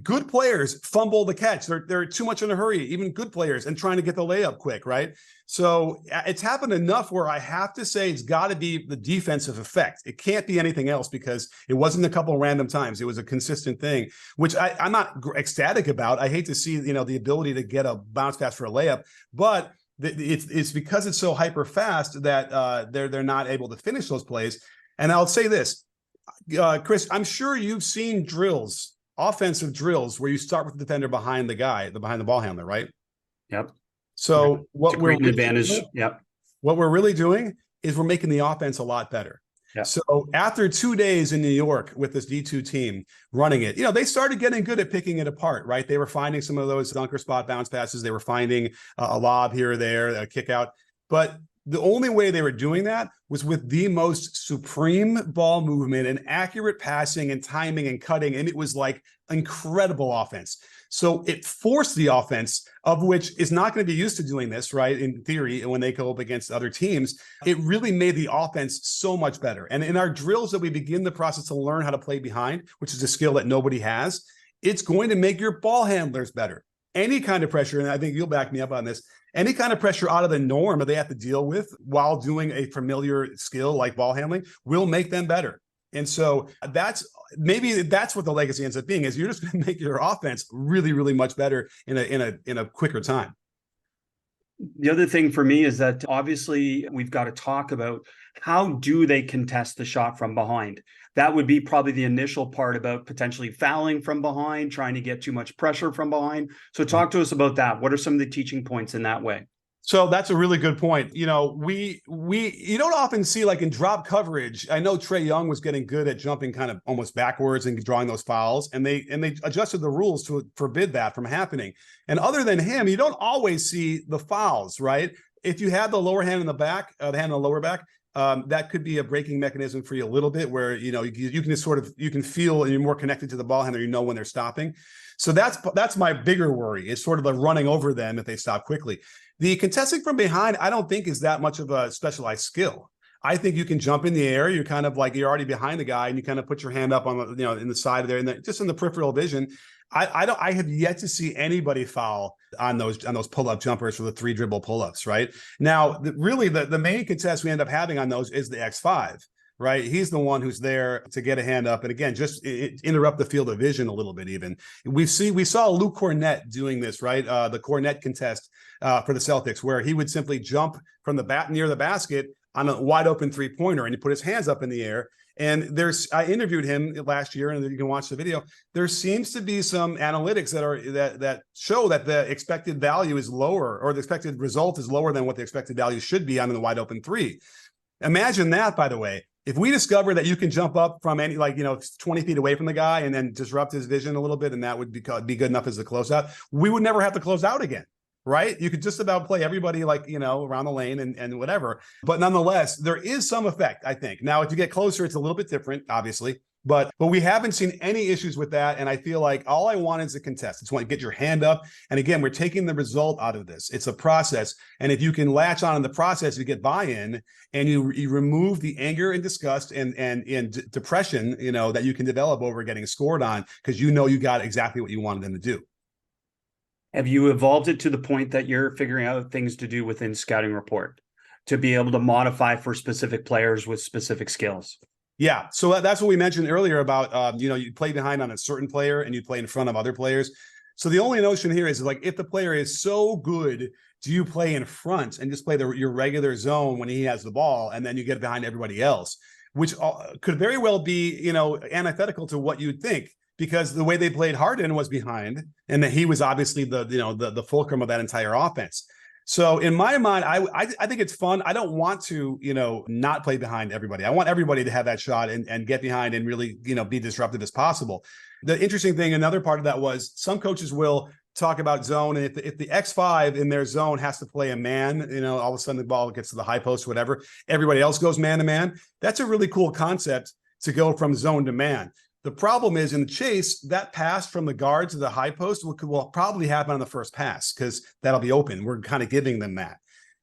Good players fumble the catch. They're too much in a hurry, even good players, and trying to get the layup quick, right? So it's happened enough where I have to say it's got to be the defensive effect. It can't be anything else, because it wasn't a couple of random times. It was a consistent thing, which I'm not ecstatic about. I hate to see, the ability to get a bounce pass for a layup, but it's because it's so hyper fast that they're not able to finish those plays. And I'll say this, Chris, I'm sure you've seen offensive drills where you start with the defender behind the ball handler, right? Yep. So what we're really doing is we're making the offense a lot better. Yep. So after 2 days in New York with this D2 team running it, they started getting good at picking it apart, right? They were finding some of those dunker spot bounce passes. They were finding a lob here or there, a kick out. But the only way they were doing that was with the most supreme ball movement and accurate passing and timing and cutting. And it was like incredible offense. So it forced the offense, of which is not going to be used to doing this, right? In theory, when they go up against other teams, it really made the offense so much better. And in our drills that we begin the process to learn how to play behind, which is a skill that nobody has, it's going to make your ball handlers better. Any kind of pressure, and I think you'll back me up on this, any kind of pressure out of the norm that they have to deal with while doing a familiar skill like ball handling will make them better. And so that's what the legacy ends up being, is you're just going to make your offense really, really much better in a quicker time. The other thing for me is that obviously we've got to talk about how do they contest the shot from behind. That would be probably the initial part about potentially fouling from behind, trying to get too much pressure from behind. So talk to us about that. What are some of the teaching points in that way? So that's a really good point. You know, we you don't often see, like in drop coverage. I know Trae Young was getting good at jumping kind of almost backwards and drawing those fouls, and they adjusted the rules to forbid that from happening. And other than him, you don't always see the fouls, right? If you have the lower hand in the back, the hand on the lower back, that could be a braking mechanism for you a little bit, where you can just sort of, you can feel, and you're more connected to the ball handler, when they're stopping. So that's my bigger worry, is sort of the running over them if they stop quickly. The contesting from behind, I don't think is that much of a specialized skill. I think you can jump in the air. You're kind of like, you're already behind the guy, and you kind of put your hand up on the, in the side there, and just in the peripheral vision. I have yet to see anybody foul on those pull-up jumpers for the 3 dribble pull-ups. Right now, really the main contest we end up having on those is the X5. Right, he's the one who's there to get a hand up, and again, just interrupt the field of vision a little bit. Even we saw Luke Cornett doing this, right? The Cornett contest for the Celtics, where he would simply jump from the bat near the basket on a wide open 3-pointer, and he put his hands up in the air. And I interviewed him last year, and you can watch the video. There seems to be some analytics that show that the expected value is lower, or the expected result is lower than what the expected value should be on the wide open 3. Imagine that, by the way. If we discover that you can jump up from 20 feet away from the guy and then disrupt his vision a little bit, and that would be good enough as a closeout, we would never have to close out again, right? You could just about play everybody around the lane and whatever. But nonetheless, there is some effect, I think. Now, if you get closer, it's a little bit different, obviously. But we haven't seen any issues with that. And I feel like all I want is a contest. It's want to get your hand up. And again, we're taking the result out of this. It's a process. And if you can latch on in the process, you get buy-in, and you remove the anger and disgust and depression, that you can develop over getting scored on, because you got exactly what you wanted them to do. Have you evolved it to the point that you're figuring out things to do within scouting report to be able to modify for specific players with specific skills? Yeah, so that's what we mentioned earlier about, you play behind on a certain player and you play in front of other players. So the only notion here is, like, if the player is so good, do you play in front and just play your regular zone when he has the ball, and then you get behind everybody else, which could very well be, antithetical to what you'd think, because the way they played Harden was behind, and that he was obviously the fulcrum of that entire offense. So in my mind, I think it's fun. I don't want to, not play behind everybody. I want everybody to have that shot and get behind and really, be disruptive as possible. The interesting thing, another part of that was, some coaches will talk about zone, and if the X5 in their zone has to play a man, all of a sudden the ball gets to the high post, whatever, everybody else goes man to man. That's a really cool concept, to go from zone to man. The problem is, in the chase, that pass from the guard to the high post will probably happen on the first pass, because that'll be open. We're kind of giving them that.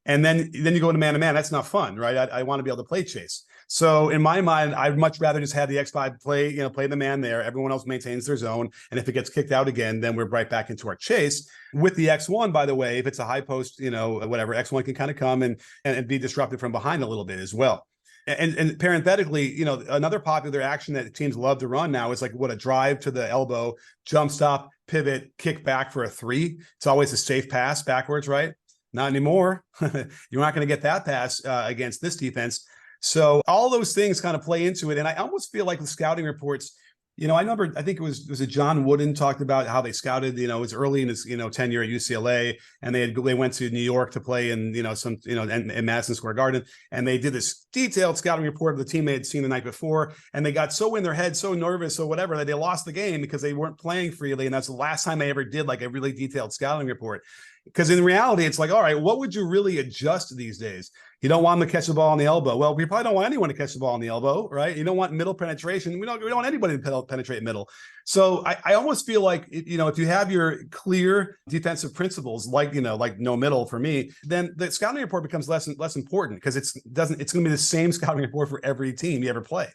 And then you go to man-to-man. That's not fun, right? I want to be able to play chase. So in my mind, I'd much rather just have the X5 play the man there. Everyone else maintains their zone. And if it gets kicked out again, then we're right back into our chase. With the X1, by the way, if it's a high post, whatever, X1 can kind of come and be disrupted from behind a little bit as well. And parenthetically, another popular action that teams love to run now is a drive to the elbow, jump stop, pivot, kick back for a 3. It's always a safe pass backwards, right? Not anymore. You're not going to get that pass against this defense. So all those things kind of play into it. And I almost feel like the scouting reports, I think it was John Wooden talked about how they scouted, it was early in his, tenure at UCLA, and they went to New York to play in, in Madison Square Garden. And they did this detailed scouting report of the team they had seen the night before. And they got so in their head, so nervous or whatever, that they lost the game because they weren't playing freely. And that's the last time they ever did a really detailed scouting report. Because in reality, it's all right, what would you really adjust these days? You don't want them to catch the ball on the elbow. Well, we probably don't want anyone to catch the ball on the elbow, right? You don't want middle penetration. We don't want anybody to penetrate middle. So I almost feel like, if you have your clear defensive principles, like no middle for me, then the scouting report becomes less and less important, because it's going to be the same scouting report for every team you ever play.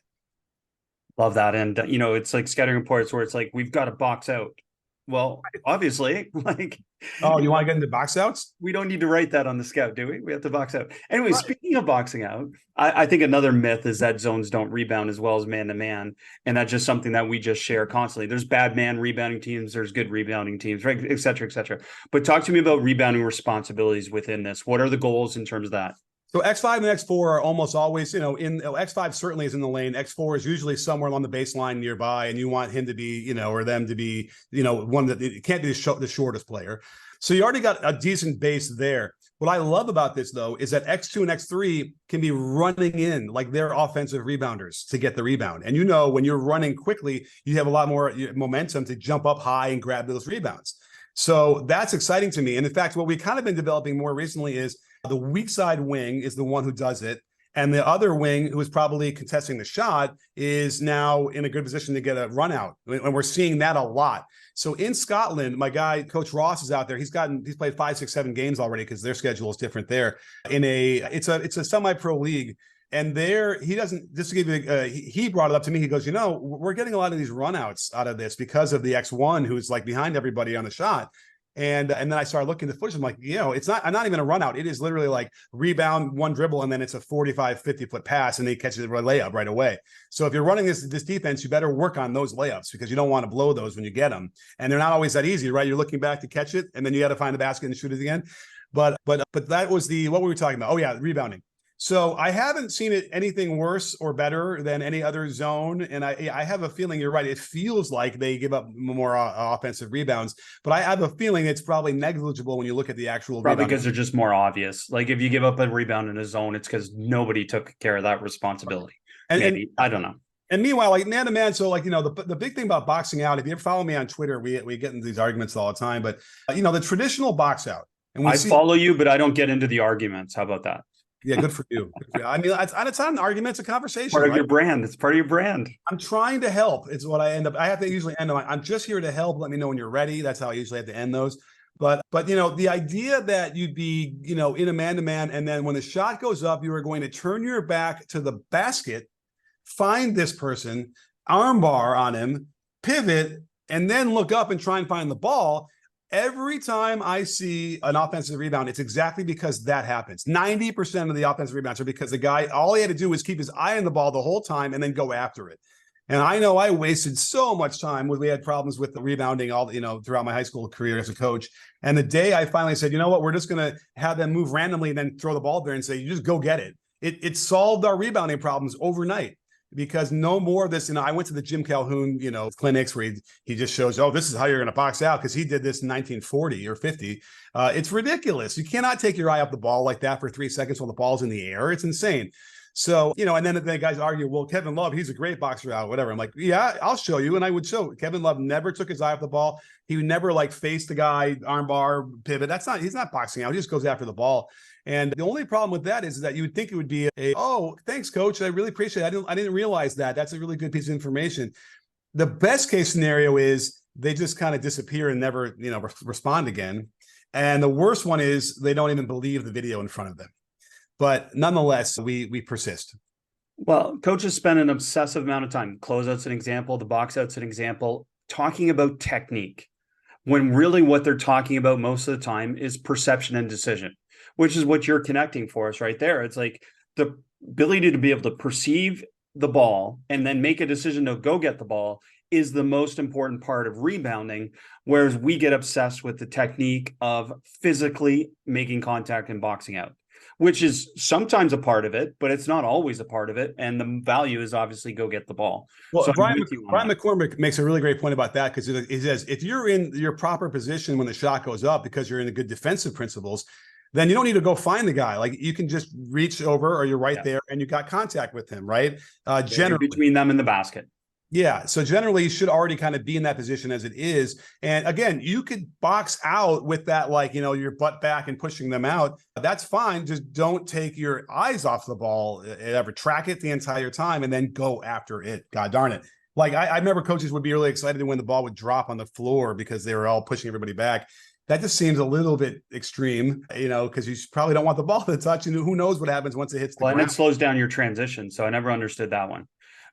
Love that. And, it's like scouting reports where it's like, we've got to box out. Well, obviously, like, Oh, you want to get into box outs? we don't need to write that on the scout, do we? We have to box out. Anyway, speaking of boxing out, I think another myth is that zones don't rebound as well as man to man. And that's just something that we just share constantly. There's bad man rebounding teams, there's good rebounding teams, right? Et cetera, et cetera. But talk to me about rebounding responsibilities within this. What are the goals in terms of that? So X5 and X4 are almost always, X5 certainly is in the lane. X4 is usually somewhere along the baseline nearby, and you want him to be, or them to be, one that it can't be the shortest player. So you already got a decent base there. What I love about this, though, is that X2 and X3 can be running in like they're offensive rebounders to get the rebound. And when you're running quickly, you have a lot more momentum to jump up high and grab those rebounds. So that's exciting to me. And in fact, what we've kind of been developing more recently is the weak side wing is the one who does it. And the other wing, who is probably contesting the shot, is now in a good position to get a run out. And we're seeing that a lot. So in Scotland, my guy, Coach Ross, is out there. He's played 5, 6, 7 games already because their schedule is different there. It's a semi-pro league. And there, he doesn't, just to give you, he brought it up to me. He goes, we're getting a lot of these runouts out of this because of the X1 who's like behind everybody on the shot. And then I started looking at the footage. I'm like, I'm not even a run out. It is literally like rebound, one dribble, and then it's a 45, 50-foot pass, and he catches a layup right away. So if you're running this defense, you better work on those layups because you don't want to blow those when you get them. And they're not always that easy, right? You're looking back to catch it, and then you got to find the basket and shoot it again. But that was what were we talking about? Oh, yeah, rebounding. So I haven't seen it anything worse or better than any other zone. And I have a feeling you're right. It feels like they give up more offensive rebounds, but I have a feeling it's probably negligible when you look at the actual probably because they're just more obvious. Like if you give up a rebound in a zone, it's because nobody took care of that responsibility. And I don't know. And meanwhile, like man to man, so like, the big thing about boxing out, if you ever follow me on Twitter, we get into these arguments all the time, but the traditional box out. And I follow you, but I don't get into the arguments. How about that? Yeah, good for you. I mean, it's not an argument; it's a conversation. Part of your brand. It's part of your brand. I'm trying to help. It's what I end up. I have to usually end on. I'm just here to help. Let me know when you're ready. That's how I usually have to end those. But the idea that you'd be in a man-to-man, and then when the shot goes up, you are going to turn your back to the basket, find this person, armbar on him, pivot, and then look up and try and find the ball. Every time I see an offensive rebound, it's exactly because that happens. 90% of the offensive rebounds are because the guy, all he had to do was keep his eye on the ball the whole time and then go after it. And I know I wasted so much time when we had problems with the rebounding throughout my high school career as a coach. And the day I finally said, we're just going to have them move randomly and then throw the ball there and say, you just go get it. It solved our rebounding problems overnight. Because no more of this, I went to the Jim Calhoun, clinics where he just shows, this is how you're going to box out because he did this in 1940 or 50. It's ridiculous. You cannot take your eye off the ball like that for 3 seconds while the ball's in the air. It's insane. So, and then the guys argue, well, Kevin Love, he's a great boxer out, whatever. I'm like, yeah, I'll show you. And I would show. Kevin Love never took his eye off the ball. He would never face the guy, armbar, pivot. He's not boxing out. He just goes after the ball. And the only problem with that is that you would think it would be thanks, coach. I really appreciate it. I didn't realize that. That's a really good piece of information. The best case scenario is they just kind of disappear and never, respond again. And the worst one is they don't even believe the video in front of them. But nonetheless, we persist. Well, coaches spend an obsessive amount of time. Closeout's an example. The box out's an example. Talking about technique, when really what they're talking about most of the time is perception and decision, which is what you're connecting for us right there. It's like the ability to be able to perceive the ball and then make a decision to go get the ball is the most important part of rebounding, whereas we get obsessed with the technique of physically making contact and boxing out, which is sometimes a part of it, but it's not always a part of it. And the value is obviously go get the ball. Well, so Brian McCormick makes a really great point about that because he says, if you're in your proper position when the shot goes up because you're in the good defensive principles, then you don't need to go find the guy. Like you can just reach over or you're right there and you got contact with him, right? Generally between them and the basket. Yeah. So generally you should already kind of be in that position as it is. And again, you could box out with that, your butt back and pushing them out. That's fine. Just don't take your eyes off the ball, ever track it the entire time and then go after it. God darn it. I remember coaches would be really excited when the ball would drop on the floor because they were all pushing everybody back. That just seems a little bit extreme, because you probably don't want the ball to touch, and who knows what happens once it hits the ground. And it slows down your transition. So I never understood that one.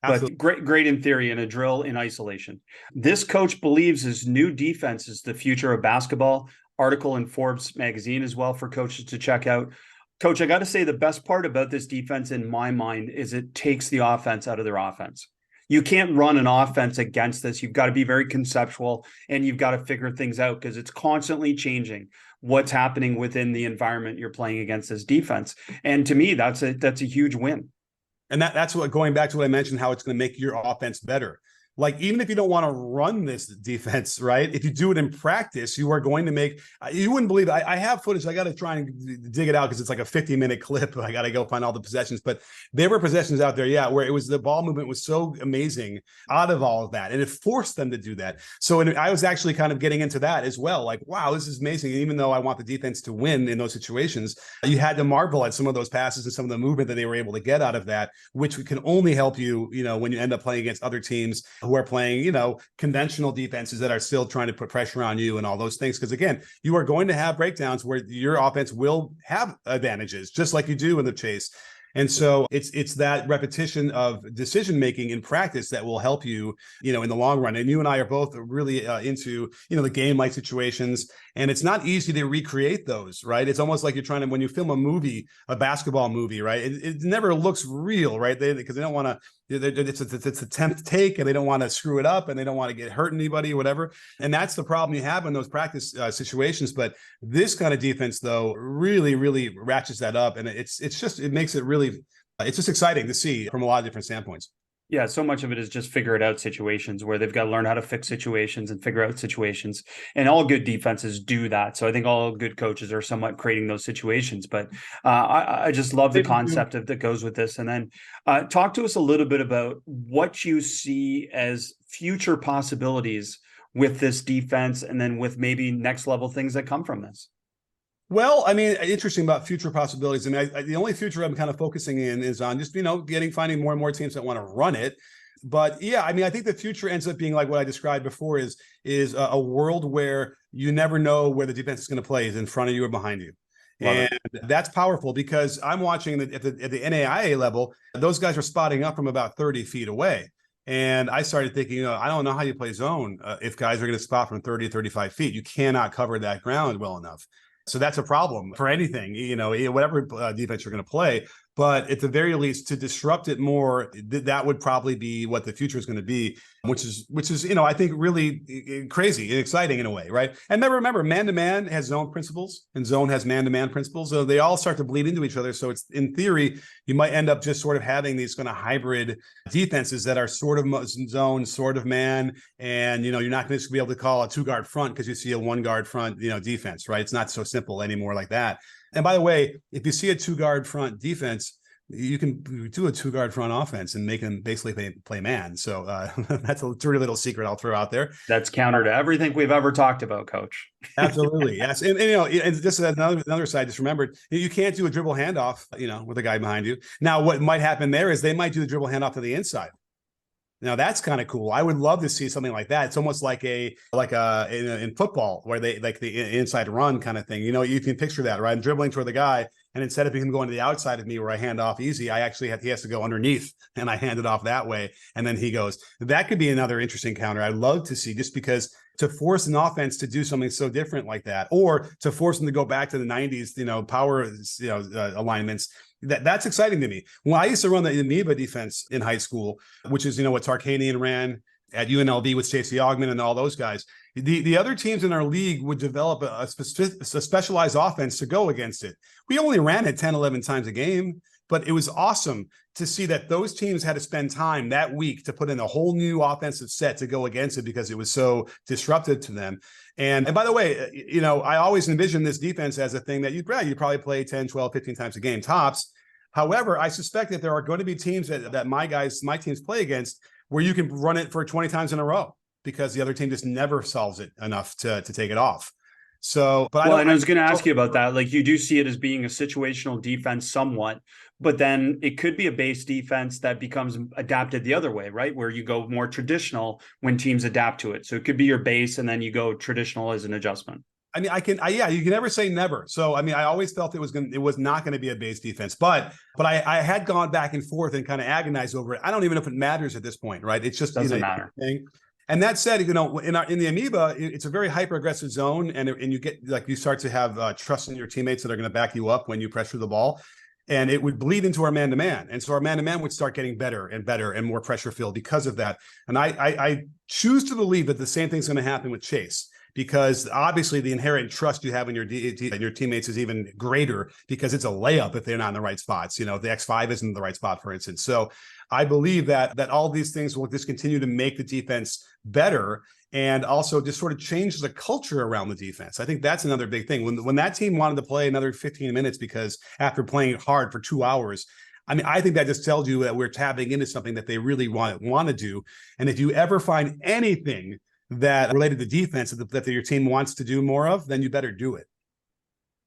but great in theory and a drill in isolation. This coach believes his new defense is the future of basketball. Article in Forbes magazine as well for coaches to check out. Coach, I got to say the best part about this defense in my mind is it takes the offense out of their offense. You can't run an offense against this. You've got to be very conceptual and you've got to figure things out because it's constantly changing what's happening within the environment you're playing against this defense. And to me, that's a huge win. And that's what, going back to what I mentioned, how it's going to make your offense better. Like, even if you don't want to run this defense, right? If you do it in practice, you are going to make, you wouldn't believe it. I have footage. I got to try and dig it out because it's like a 50-minute clip. I got to go find all the possessions, but there were possessions out there. Yeah. Where it was, the ball movement was so amazing out of all of that. And it forced them to do that. So I was actually kind of getting into that as well. Like, wow, this is amazing. And even though I want the defense to win in those situations, you had to marvel at some of those passes and some of the movement that they were able to get out of that, which can only help you, when you end up playing against other teams who are playing, conventional defenses that are still trying to put pressure on you and all those things. Because again, you are going to have breakdowns where your offense will have advantages, just like you do in the chase. And so it's that repetition of decision making in practice that will help you, in the long run. And you and I are both really into, the game like situations, and it's not easy to recreate those, right? It's almost like you're trying to, when you film a movie, a basketball movie, right? It never looks real, right? Because they don't want to. It's a 10th take, and they don't want to screw it up, and they don't want to get hurt anybody or whatever. And that's the problem you have in those practice situations. But this kind of defense, though, really, really ratchets that up, and it makes it really, it's just exciting to see from a lot of different standpoints. Yeah, so much of it is just figure it out situations where they've got to learn how to fix situations and figure out situations. And all good defenses do that. So I think all good coaches are somewhat creating those situations. But I just love the concept that goes with this. And then talk to us a little bit about what you see as future possibilities with this defense, and then with maybe next level things that come from this. Well, I mean, interesting about future possibilities. I mean, the only future I'm kind of focusing in is on just, finding more and more teams that want to run it. But yeah, I mean, I think the future ends up being like what I described before is a world where you never know where the defense is going to play, is in front of you or behind you. And that's powerful, because I'm watching at the NAIA level, those guys are spotting up from about 30 feet away. And I started thinking, I don't know how you play zone if guys are going to spot from 30 to 35 feet. You cannot cover that ground well enough. So that's a problem for anything, whatever defense you're going to play. But at the very least, to disrupt it more, that would probably be what the future is going to be, which is, I think really crazy and exciting in a way, right? And then remember, man-to-man has zone principles and zone has man-to-man principles. So they all start to bleed into each other. So it's, in theory, you might end up just sort of having these kind of hybrid defenses that are sort of zone, sort of man. And, you're not going to be able to call a two-guard front because you see a one-guard front, defense, right? It's not so simple anymore like that. And by the way, if you see a two-guard front defense, you can do a two-guard front offense and make them basically play man. So that's a dirty little secret I'll throw out there. That's counter to everything we've ever talked about, Coach. Absolutely, yes. And just another side, just remember, you can't do a dribble handoff, with a guy behind you. Now, what might happen there is they might do the dribble handoff to the inside. Now that's kind of cool. I would love to see something like that. It's almost like in football, where they like the inside run kind of thing. You can picture that, right? I'm dribbling toward the guy, and instead of him going to the outside of me where I hand off easy, he has to go underneath, and I hand it off that way, and then he goes. That could be another interesting counter I'd love to see, just because to force an offense to do something so different like that, or to force them to go back to the 90s, power, alignments. That's exciting to me. When I used to run the amoeba defense in high school, which is, what Tarkanian ran at UNLV with Stacey Augmon and all those guys, the other teams in our league would develop a specialized offense to go against it. We only ran it 10, 11 times a game, but it was awesome to see that those teams had to spend time that week to put in a whole new offensive set to go against it, because it was so disruptive to them. And by the way, I always envision this defense as a thing that you'd probably play 10, 12, 15 times a game tops. However, I suspect that there are going to be teams that my teams play against where you can run it for 20 times in a row, because the other team just never solves it enough to take it off. So, but I was going to ask you about that. Like, you do see it as being a situational defense somewhat, but then it could be a base defense that becomes adapted the other way, right? Where you go more traditional when teams adapt to it. So it could be your base, and then you go traditional as an adjustment. I mean, yeah, you can never say never. So, I mean, I always felt it was not going to be a base defense, but I had gone back and forth and kind of agonized over it. I don't even know if it matters at this point, right? It's just, Doesn't matter. Thing. And that said, in the amoeba, it's a very hyper aggressive zone, and you get like you start to have trust in your teammates that are going to back you up when you pressure the ball. And it would bleed into our man-to-man. And so our man-to-man would start getting better and better and more pressure filled because of that. And I choose to believe that the same thing's going to happen with Chase, because obviously the inherent trust you have in your teammates is even greater, because it's a layup if they're not in the right spots. You know, the X5 isn't in the right spot, for instance. So I believe that all these things will just continue to make the defense better, and also just sort of change the culture around the defense. I think that's another big thing. When that team wanted to play another 15 minutes because after playing hard for 2 hours, I mean, I think that just tells you that we're tapping into something that they really want to do. And if you ever find anything that related to defense that your team wants to do more of, then you better do it.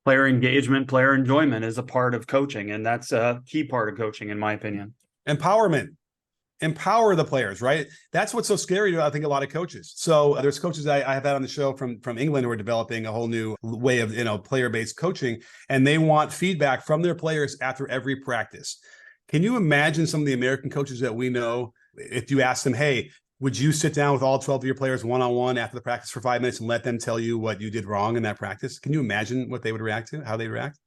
Player engagement, player enjoyment is a part of coaching, and that's a key part of coaching, in my opinion. Empowerment. Empower the players, right? That's what's so scary to, I think, a lot of coaches. So there's coaches I have had on the show from England who are developing a whole new way of, player-based coaching, and they want feedback from their players after every practice. Can you imagine some of the American coaches that we know, if you ask them, hey, would you sit down with all 12 of your players one-on-one after the practice for 5 minutes and let them tell you what you did wrong in that practice? Can you imagine what they would react to, how they react?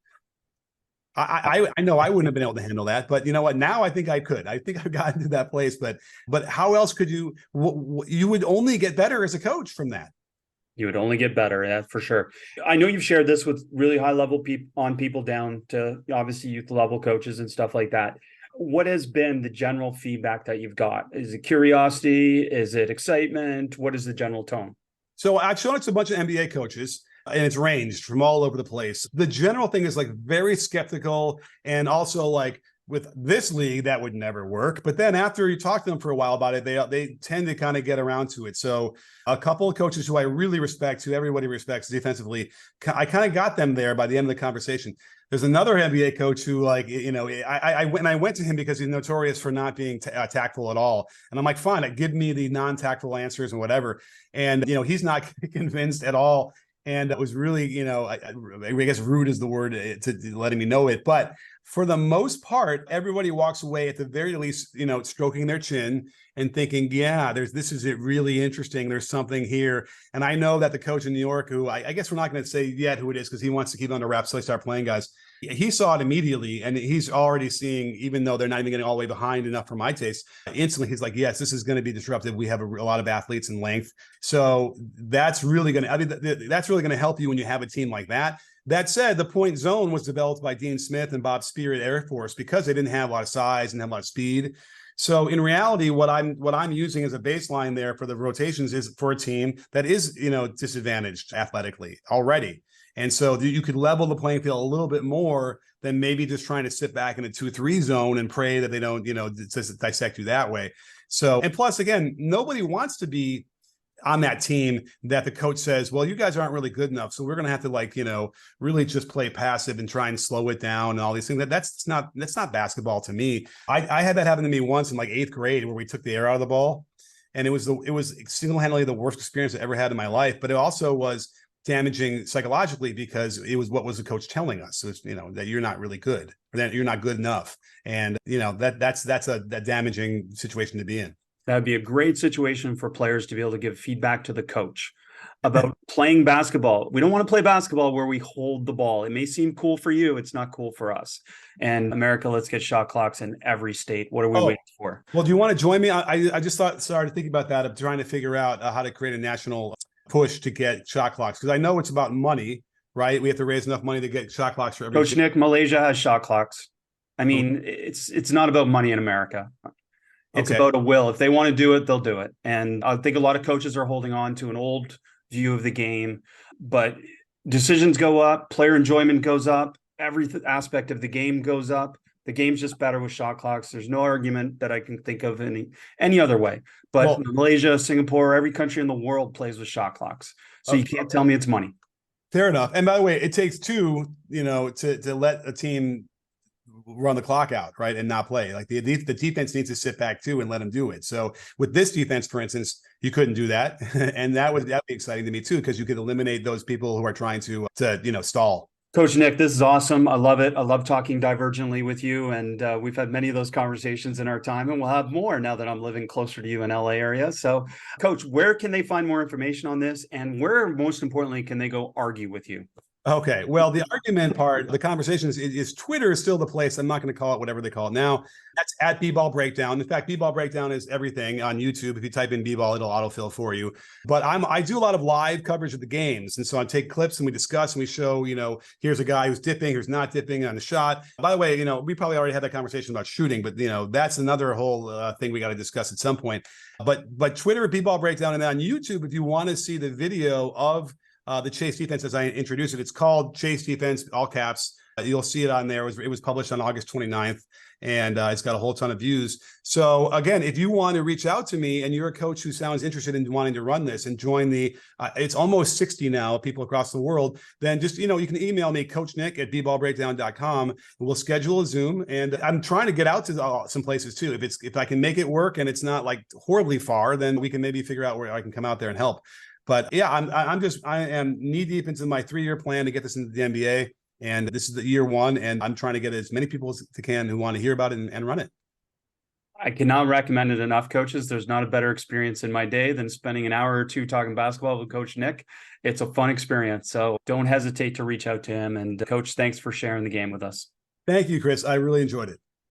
I know I wouldn't have been able to handle that, but you know what? Now I think I could. I think I've gotten to that place, but how else could you? You would only get better as a coach from that. You would only get better, that's for sure. I know you've shared this with really high level people down to obviously youth level coaches and stuff like that. What has been the general feedback that you've got? Is it curiosity? Is it excitement? What is the general tone? So I've shown it to a bunch of NBA coaches, and it's ranged from all over the place. The general thing is like very skeptical, and also like with this league, that would never work. But then after you talk to them for a while about it, they tend to kind of get around to it. So a couple of coaches who I really respect, who everybody respects defensively, I kind of got them there by the end of the conversation. There's another NBA coach who, like, I went to him because he's notorious for not being tactful at all. And I'm like, fine, give me the non-tactful answers and whatever. And, he's not convinced at all. And it was really, I guess rude is the word to letting me know it. But for the most part, everybody walks away at the very least, stroking their chin and thinking, yeah, this is it really interesting. There's something here. And I know that the coach in New York, who I guess we're not going to say yet who it is because he wants to keep it under wraps till they start playing guys. He saw it immediately, and he's already seeing, even though they're not even getting all the way behind enough for my taste, instantly he's like, yes, this is going to be disruptive. We have a lot of athletes in length. So that's really going to help you when you have a team like that. That said, the point zone was developed by Dean Smith and Bob Spear at Air Force because they didn't have a lot of size and have a lot of speed. So in reality, what I'm using as a baseline there for the rotations is for a team that is, disadvantaged athletically already. And so you could level the playing field a little bit more than maybe just trying to sit back in a 2-3 zone and pray that they don't, just dissect you that way. So, and plus, again, nobody wants to be on that team that the coach says, well, you guys aren't really good enough, so we're going to have to really just play passive and try and slow it down and all these things. That's not basketball to me. I had that happen to me once in like 8th grade where we took the air out of the ball, and it was single-handedly the worst experience I ever had in my life. But it also was damaging psychologically because it was what was the coach telling us? It was, that you're not really good, or that you're not good enough, and that's a damaging situation to be in. That'd be a great situation for players to be able to give feedback to the coach about playing basketball. We don't want to play basketball where we hold the ball. It may seem cool for you. It's not cool for us. And America, let's get shot clocks in every state. What are we waiting for? Well, do you want to join me? I just started thinking about that, of trying to figure out how to create a national push to get shot clocks. Because I know it's about money, right? We have to raise enough money to get shot clocks for every Coach Nick, Malaysia has shot clocks. I mean, it's not about money in America. It's about a will. If they want to do it, they'll do it. And I think a lot of coaches are holding on to an old view of the game, but decisions go up, player enjoyment goes up, every aspect of the game goes up. The game's just better with shot clocks. There's no argument that I can think of any other way. But Malaysia, Singapore, every country in the world plays with shot clocks. So you can't tell me it's money. Fair enough. And by the way, it takes two, to let a team run the clock out, right, and not play. Like the defense needs to sit back too and let them do it. So with this defense, for instance, you couldn't do that, and that'd be exciting to me too, because you could eliminate those people who are trying to stall. Coach Nick, this is awesome. I love it. I love talking divergently with you. And we've had many of those conversations in our time, and we'll have more now that I'm living closer to you in LA area. So, Coach, where can they find more information on this? And where, most importantly, can they go argue with you? Okay. Well, the argument part, the conversation is Twitter is still the place. I'm not going to call it whatever they call it now. That's at BBallbreakdown. In fact, BBallbreakdown is everything on YouTube. If you type in B-ball, it'll autofill for you. But I do a lot of live coverage of the games. And so I take clips and we discuss and we show, here's a guy who's dipping, who's not dipping on the shot. By the way, we probably already had that conversation about shooting, but that's another whole thing we got to discuss at some point. But Twitter at BBallbreakdown, and then on YouTube, if you want to see the video of the Chase defense as I introduced it, it's called Chase Defense, all caps. You'll see it on there. It was published on August 29th, and it's got a whole ton of views. So again, if you want to reach out to me and you're a coach who sounds interested in wanting to run this and join it's almost 60 now, people across the world, then just, you can email me, Coach Nick at BBallbreakdown.com. We'll schedule a Zoom, and I'm trying to get out to some places too. If I can make it work and it's not like horribly far, then we can maybe figure out where I can come out there and help. But yeah, I am knee deep into my 3-year plan to get this into the NBA. And this is the year 1. And I'm trying to get as many people as I can who want to hear about it and run it. I cannot recommend it enough, coaches. There's not a better experience in my day than spending an hour or two talking basketball with Coach Nick. It's a fun experience. So don't hesitate to reach out to him. And Coach, thanks for sharing the game with us. Thank you, Chris. I really enjoyed it.